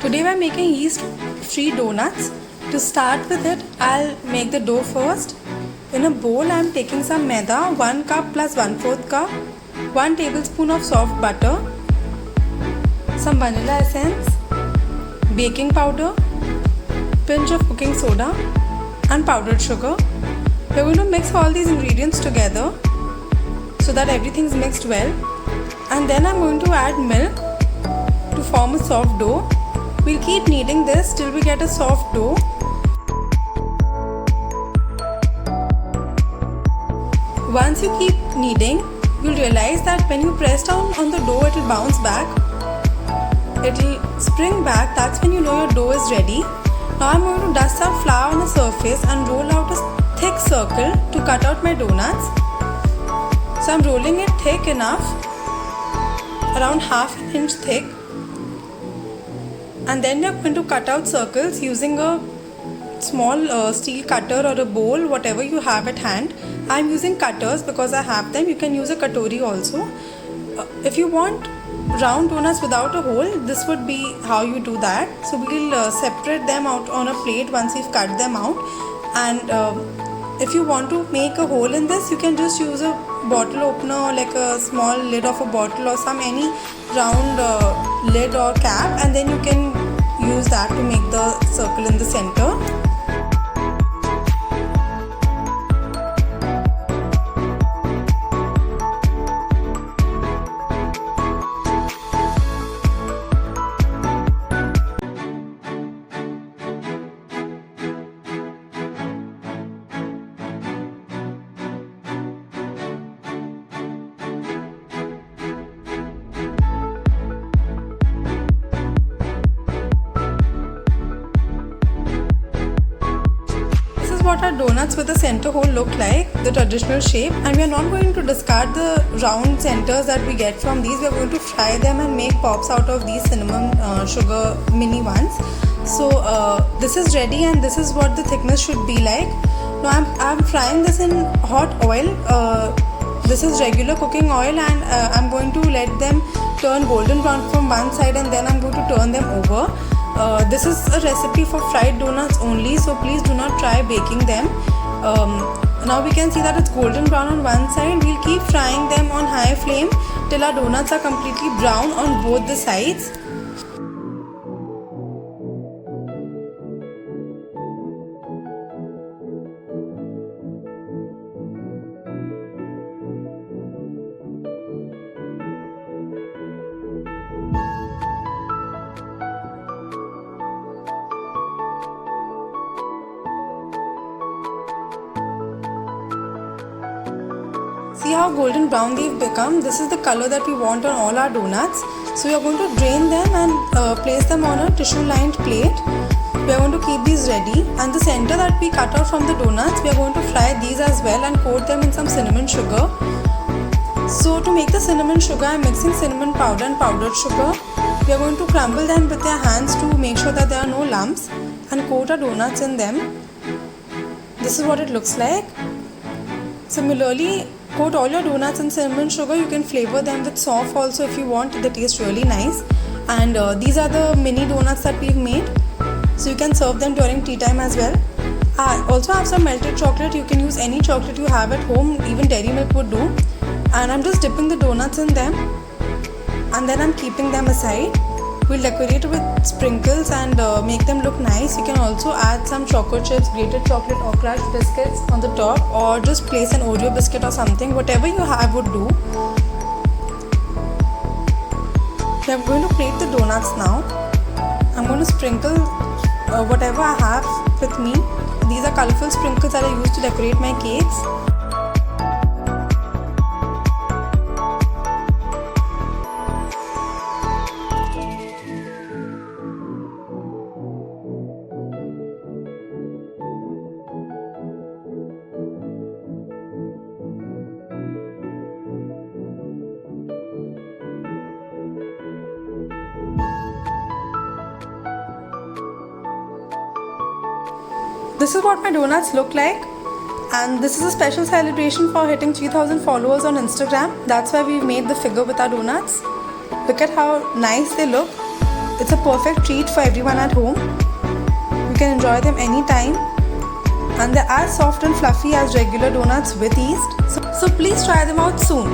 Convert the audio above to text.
Today we're making yeast free donuts. To start with it, I'll make the dough first. In a bowl, I'm taking some maida, 1 cup plus 1/4 cup, 1 tablespoon of soft butter, some vanilla essence, baking powder, pinch of cooking soda and powdered sugar. We're going to mix all these ingredients together so that everything's mixed well. And then I'm going to add milk to form a soft dough. We'll keep kneading this till we get a soft dough. Once you keep kneading, you'll realize that when you press down on the dough, it'll bounce back. It'll spring back. That's when you know your dough is ready. Now I'm going to dust some flour on the surface and roll out a thick circle to cut out my donuts. So I'm rolling it thick enough, around half an inch thick. And then you're going to cut out circles using a small steel cutter or a bowl, whatever you have at hand. I'm using cutters because I have them. You can use a katori also. If you want round donuts without a hole, this would be how you do that. So we'll separate them out on a plate once we've cut them out. And if you want to make a hole in this, you can just use a bottle opener, like a small lid of a bottle or any round lid or cap, and then you can use that to make the circle in the center. What our donuts with the center hole look like, the traditional shape, and we are not going to discard the round centers that we get from these. We are going to fry them and make pops out of these cinnamon sugar mini ones. So this is ready, and this is what the thickness should be like. Now I'm frying this in hot oil. This is regular cooking oil, and I'm going to let them turn golden brown from one side, and then I'm going to turn them over. This is a recipe for fried donuts only, so please do not try baking them. Now we can see that it's golden brown on one side. We'll keep frying them on high flame till our donuts are completely brown on both the sides. See how golden brown they've become. This is the color that we want on all our donuts. So we are going to drain them and place them on a tissue lined plate. We are going to keep these ready, and the center that we cut out from the donuts, we are going to fry these as well and coat them in some cinnamon sugar. So to make the cinnamon sugar, I am mixing cinnamon powder and powdered sugar. We are going to crumble them with our hands to make sure that there are no lumps and coat our donuts in them. This is what it looks like. Similarly, coat all your donuts in cinnamon sugar. You can flavor them with soft also if you want. They taste really nice. And these are the mini donuts that we've made. So you can serve them during tea time as well. I also have some melted chocolate. You can use any chocolate you have at home. Even dairy milk would do. And I'm just dipping the donuts in them. And then I'm keeping them aside. We'll decorate with sprinkles and make them look nice. You can also add some choco chips, grated chocolate or crushed biscuits on the top, or just place an Oreo biscuit or something. Whatever you have would do. So I'm going to plate the donuts now. I'm going to sprinkle whatever I have with me. These are colorful sprinkles that I use to decorate my cakes. This is what my donuts look like, and this is a special celebration for hitting 3000 followers on Instagram. That's why we've made the figure with our donuts. Look at how nice they look. It's a perfect treat for everyone at home. You can enjoy them anytime, and they're as soft and fluffy as regular donuts with yeast. So please try them out soon.